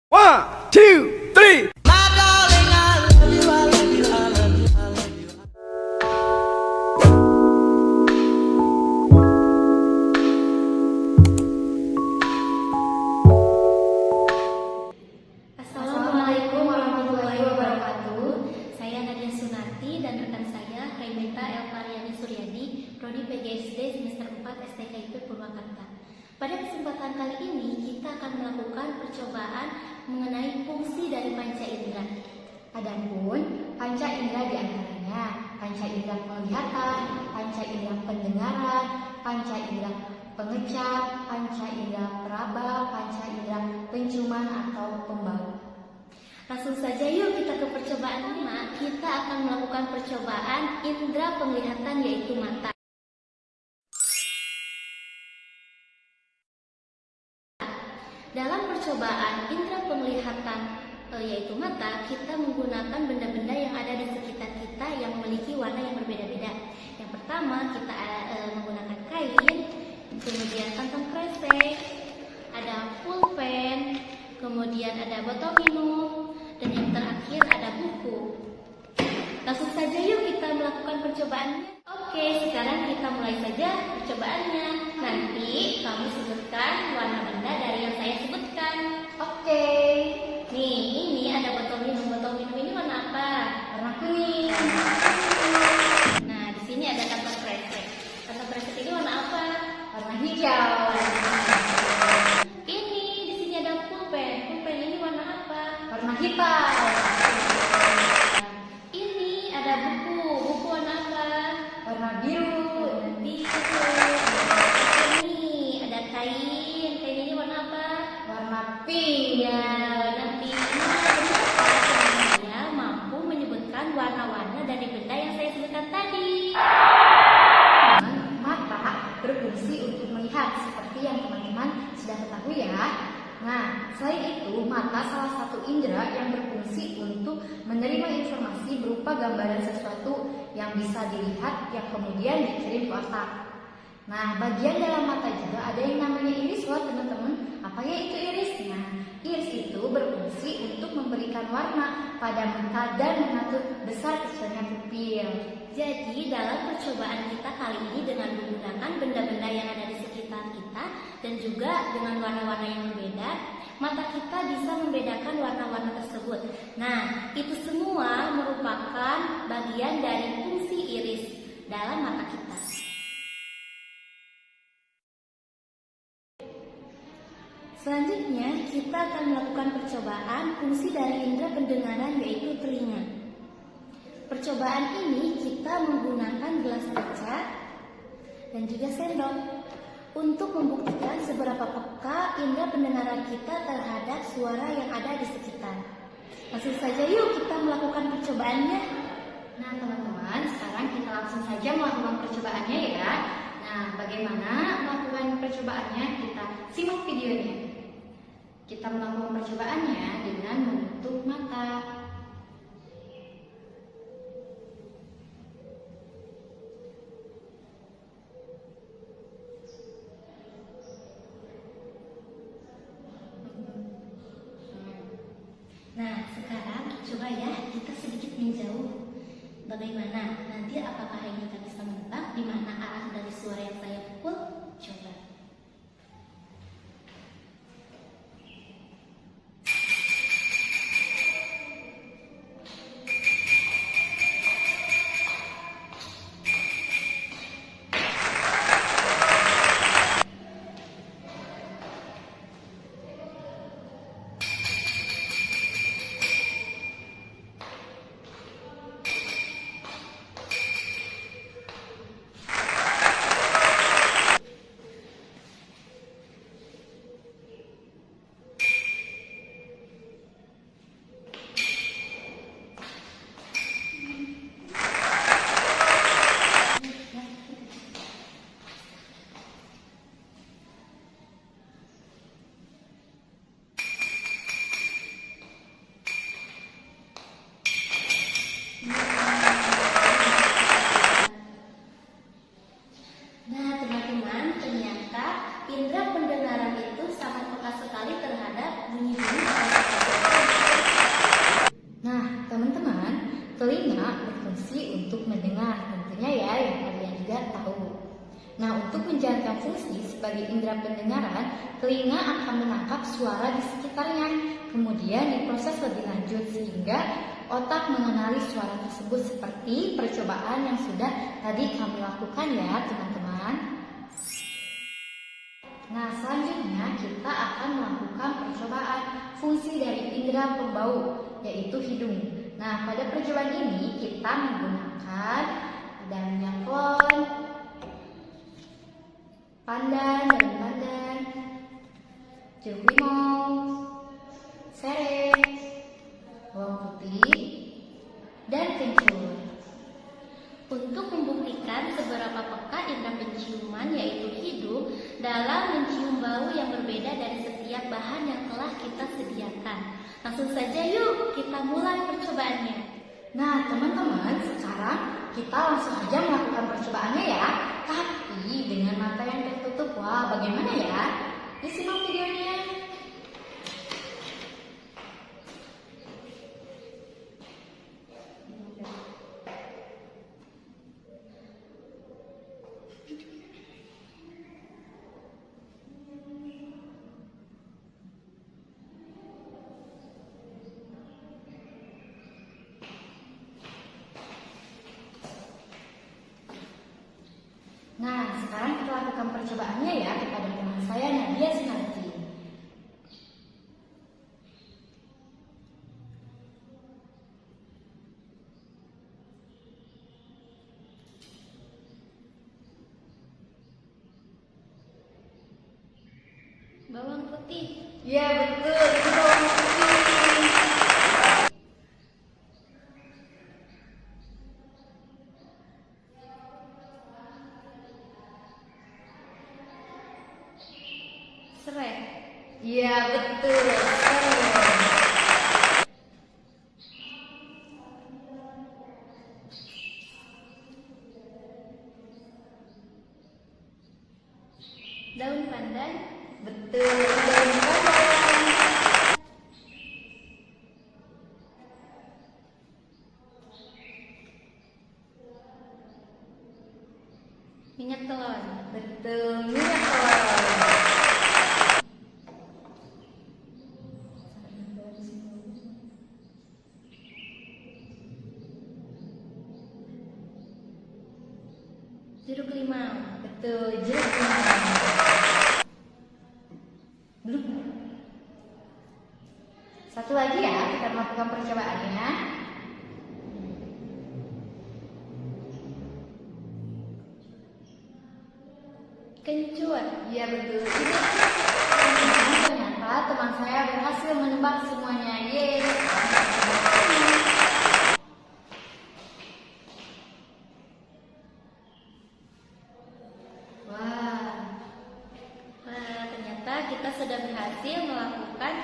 One, two, three. Assalamualaikum warahmatullahi wabarakatuh. Saya Nadia Sunarti dan rekan saya Raimeta Elvariani Suryadi, Prodi PGSD semester 4 STKIP Purwakarta. Pada kesempatan kali ini kita akan melakukan percobaan mengenai fungsi dari panca indera. Adapun panca indera diantaranya panca indera penglihatan, panca indera pendengaran, panca indera pengecap, panca indera peraba, panca indera penciuman atau pembau. Langsung saja yuk kita ke percobaan 5. Kita akan melakukan percobaan indera penglihatan yaitu mata. Dalam percobaan indera penglihatan yaitu mata, kita menggunakan benda-benda yang ada di sekitar kita yang memiliki warna yang berbeda-beda. Yang pertama kita menggunakan kain, kemudian kantong kresek, ada pulpen, kemudian ada botol minum, dan yang terakhir ada buku. Langsung saja yuk kita melakukan percobaannya. Oke, sekarang kita mulai saja percobaannya. Nanti kamu sebutkan warna benda dari yang saya sebutkan. Oke. Nih, ini ada botol minum. Botol minum ini warna apa? Warna kuning. Nah, di sini ada kantong kresek. Kantong kresek ini warna apa? Warna hijau. Ini di sini ada pulpen. Pulpen ini warna apa? Warna hitam. Ini ada buku. Buku warna apa? Warna biru. Warna biru. Ini ada kain. Kain ini warna apa? Warna pink. Ya, warna pink. Saya mampu menyebutkan warna-warna dari benda yang saya sebutkan tadi. Mata berfungsi untuk melihat seperti yang teman-teman sudah ketahui ya. Nah, selain itu, mata salah satu indera yang berfungsi untuk menerima informasi berupa gambaran sesuatu yang bisa dilihat yang kemudian dikirim ke otak. Nah, bagian dalam mata juga ada yang namanya iris loh teman-teman. Apa ya itu iris? Nah, iris itu berfungsi untuk memberikan warna pada mata dan mengatur besar kecilnya pupil. Jadi dalam percobaan kita kali ini dengan menggunakan benda-benda yang ada di sekitar kita dan juga dengan warna-warna yang berbeda, mata kita bisa membedakan warna-warna tersebut. Nah, itu semua merupakan bagian dari fungsi iris dalam mata kita. Selanjutnya, kita akan melakukan percobaan fungsi dari indera pendengaran yaitu telinga. Percobaan ini kita menggunakan gelas kaca dan juga sendok untuk membuktikan seberapa peka indera pendengaran kita terhadap suara yang ada di sekitar. Langsung saja yuk kita melakukan percobaannya. Nah teman-teman, sekarang kita langsung saja melakukan percobaannya ya. Nah, bagaimana melakukan percobaannya? Kita simak videonya. Kita melakukan percobaannya dengan menutup mata. Nah, sekarang coba ya kita sedikit menjauh. Bagaimana? Nanti apakah ini kita bisa menebak di mana arah dari suara yang saya pukul? Coba. Nah, untuk menjalankan fungsi sebagai indera pendengaran, telinga akan menangkap suara di sekitarnya, kemudian diproses lebih lanjut sehingga otak mengenali suara tersebut seperti percobaan yang sudah tadi kami lakukan ya teman-teman. Nah, selanjutnya kita akan melakukan percobaan fungsi dari indera pembau, yaitu hidung. Nah, pada percobaan ini kita menggunakan ada minyak klon, pandan, daun pandan, jeruk limau, serai, bawang putih, dan kencur. Untuk membuktikan seberapa peka indera penciuman yaitu hidung dalam mencium bau yang berbeda dari setiap bahan yang telah kita sediakan. Langsung saja yuk kita mulai percobaannya. Nah, teman-teman, sekarang kita langsung aja melakukan percobaannya ya. Tapi dengan mata yang tertutup. Wah, bagaimana ya? Yuk simak videonya. Nah, sekarang kita lakukan percobaannya ya kepada teman saya Nadia Sinarti. Bawang putih. Ya betul, itu bawang putih. Serai. Iya betul. Daun pandan. Betul. Daun pandan. Minyak telur. Betul. Minyak telur. Jeruk limau. Betul. Jeruk limau. Belum. Satu lagi ya, kita melakukan percobaannya. Kencur. Iya betul. Ternyata teman saya berhasil menebak semuanya. Yeay. Wah. Wah, ternyata kita sudah berhasil melakukan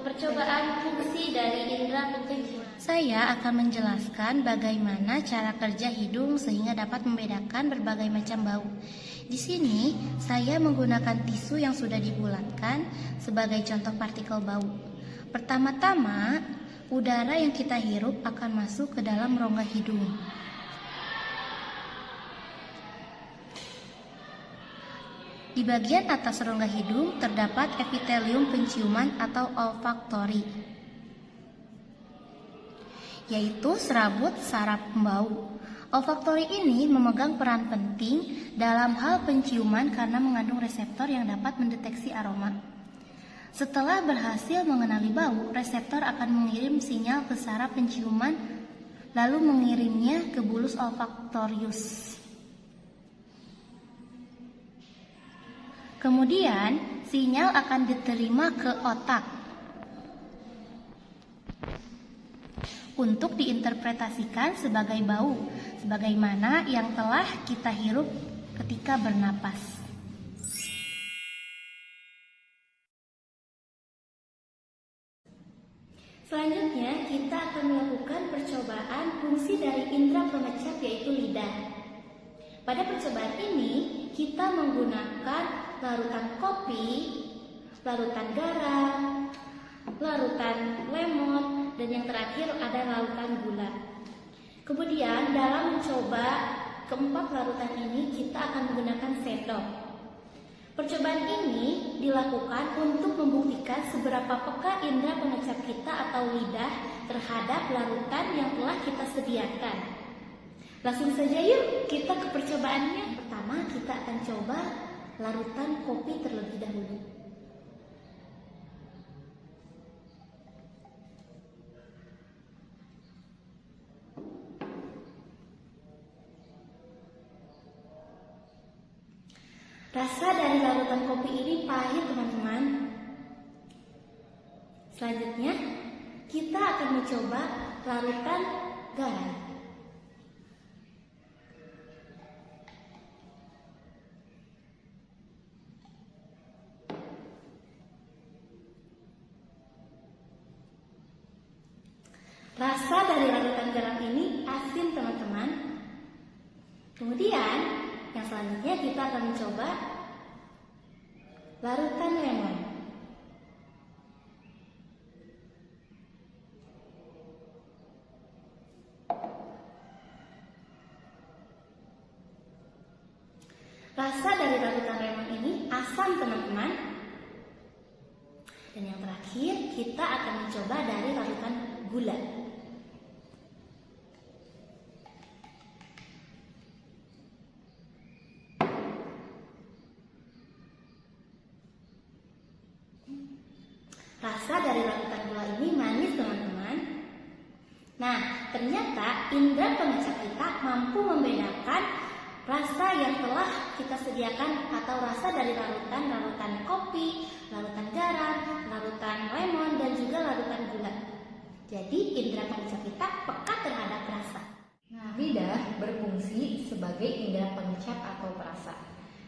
percobaan fungsi dari indera penciuman. Saya akan menjelaskan bagaimana cara kerja hidung sehingga dapat membedakan berbagai macam bau. Di sini saya menggunakan tisu yang sudah dibulatkan sebagai contoh partikel bau. Pertama-tama, udara yang kita hirup akan masuk ke dalam rongga hidung. Di bagian atas rongga hidung terdapat epitelium penciuman atau olfaktori, yaitu serabut saraf pembau. Olfaktori ini memegang peran penting dalam hal penciuman karena mengandung reseptor yang dapat mendeteksi aroma. Setelah berhasil mengenali bau, reseptor akan mengirim sinyal ke saraf penciuman lalu mengirimnya ke bulus olfaktorius. Kemudian, sinyal akan diterima ke otak untuk diinterpretasikan sebagai bau, sebagaimana yang telah kita hirup ketika bernapas. Selanjutnya, kita akan melakukan percobaan fungsi dari indera pengecap yaitu lidah. Pada percobaan ini, kita menggunakan larutan kopi, larutan garam, larutan lemon, dan yang terakhir ada larutan gula. Kemudian dalam mencoba keempat larutan ini kita akan menggunakan sendok. Percobaan ini dilakukan untuk membuktikan seberapa peka indera pengecap kita atau lidah terhadap larutan yang telah kita sediakan. Langsung saja yuk kita ke percobaannya. Pertama kita akan coba larutan kopi terlebih dahulu. Rasa dari larutan kopi ini pahit, teman-teman. Selanjutnya, kita akan mencoba larutan garam. Rasa dari larutan garam ini asin, teman-teman. Kemudian, yang selanjutnya kita akan mencoba larutan lemon. Rasa dari larutan lemon ini asam, teman-teman. Dan yang terakhir kita akan mencoba dari larutan gula. Rasa dari larutan gula ini manis, teman-teman. Nah, ternyata indera pengecap kita mampu membedakan rasa yang telah kita sediakan atau rasa dari larutan kopi, larutan garam, larutan lemon, dan juga larutan gula. Jadi, indera pengecap kita peka terhadap rasa. Nah, lidah berfungsi sebagai indera pengecap atau perasa.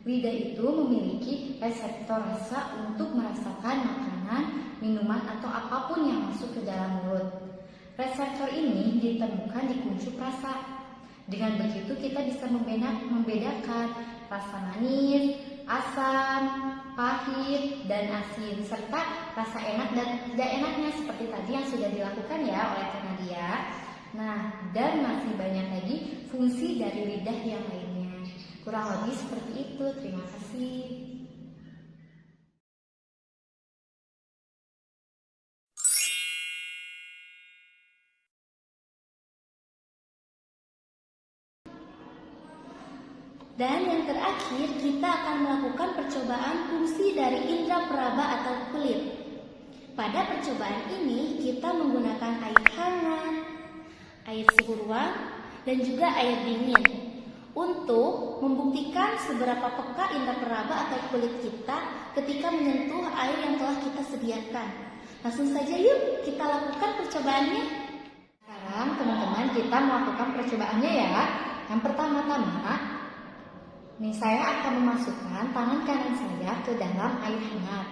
Lidah itu memiliki reseptor rasa untuk merasakan makanan, minuman, atau apapun yang masuk ke dalam mulut. Reseptor ini ditemukan di kuncup rasa. Dengan begitu kita bisa membedakan rasa manis, asam, pahit, dan asin, serta rasa enak dan tidak enaknya seperti tadi yang sudah dilakukan ya oleh Kak Nadia. Nah, dan masih banyak lagi fungsi dari lidah yang lainnya. Kurang lebih seperti itu. Terima kasih. Dan yang terakhir, kita akan melakukan percobaan fungsi dari indera peraba atau kulit. Pada percobaan ini, kita menggunakan air hangat, air suhu ruang, dan juga air dingin untuk membuktikan seberapa peka indera peraba atau kulit kita ketika menyentuh air yang telah kita sediakan. Langsung saja yuk kita lakukan percobaannya. Sekarang teman-teman kita melakukan percobaannya ya. Yang pertama-tama, nih saya akan memasukkan tangan kanan saya ke dalam air hangat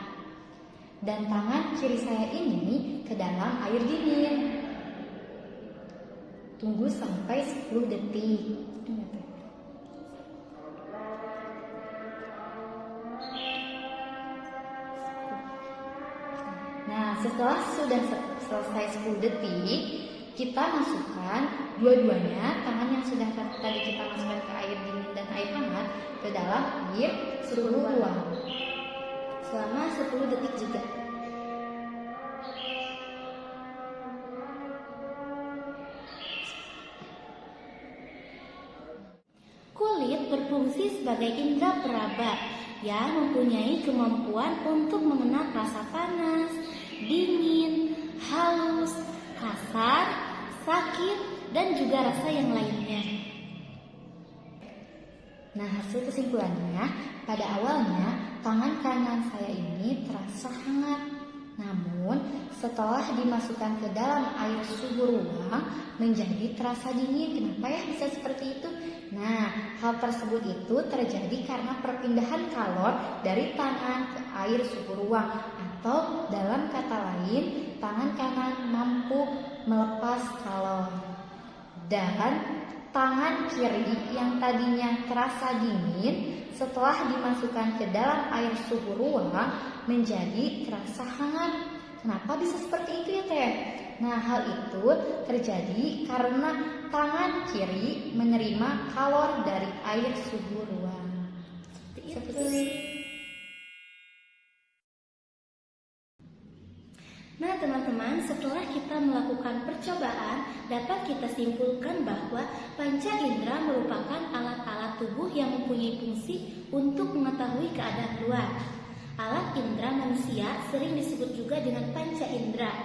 dan tangan kiri saya ini ke dalam air dingin. Tunggu sampai 10 detik. Nah, setelah sudah selesai 10 detik, kita masukkan dua-duanya tangan yang sudah tadi kita masukkan ke air dingin dan air hangat ke dalam air suhu ruang selama 10 detik juga. Kulit berfungsi sebagai indera peraba yang mempunyai kemampuan untuk mengenal rasa panas, dingin, halus, kasar, sakit, dan juga rasa yang lainnya. Nah, hasil kesimpulannya, pada awalnya tangan kanan saya ini terasa hangat. Namun, setelah dimasukkan ke dalam air suhu ruang, menjadi terasa dingin. Kenapa ya bisa seperti itu? Nah, hal tersebut itu terjadi karena perpindahan kalor dari tangan ke air suhu ruang. Atau dalam kata lain, tangan kanan mampu melepas kalor. Dan tangan kiri yang tadinya terasa dingin setelah dimasukkan ke dalam air suhu ruang menjadi terasa hangat. Kenapa bisa seperti itu ya Teh? Nah, hal itu terjadi karena tangan kiri menerima kalor dari air suhu ruang. Seperti itu. Nah teman-teman, setelah kita melakukan percobaan, dapat kita simpulkan bahwa panca indera merupakan alat-alat tubuh yang mempunyai fungsi untuk mengetahui keadaan luar. Alat indera manusia sering disebut juga dengan panca indera,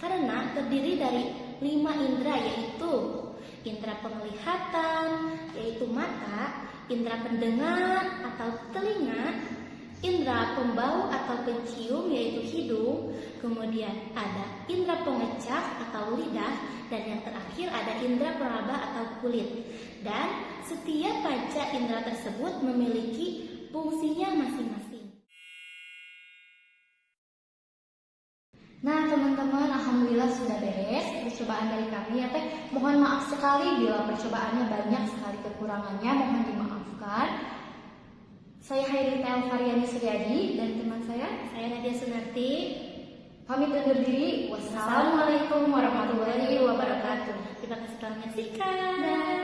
karena terdiri dari 5 indera, yaitu indera penglihatan, yaitu mata, indera pendengar atau telinga, indera pembau atau pencium yaitu hidung, kemudian ada indera pengecak atau lidah, dan yang terakhir ada indera peraba atau kulit. Dan setiap panca indera tersebut memiliki fungsinya masing-masing. Nah teman-teman, alhamdulillah sudah beres percobaan dari kami ya teh. Mohon maaf sekali bila percobaannya banyak sekali kekurangannya, mohon dimaafkan. Saya Hairita Elvariani Suryadi dan teman saya Nadia Sunarti. Pamit undur diri. Wassalamualaikum warahmatullahi wabarakatuh. Terima kasih telah menyaksikan.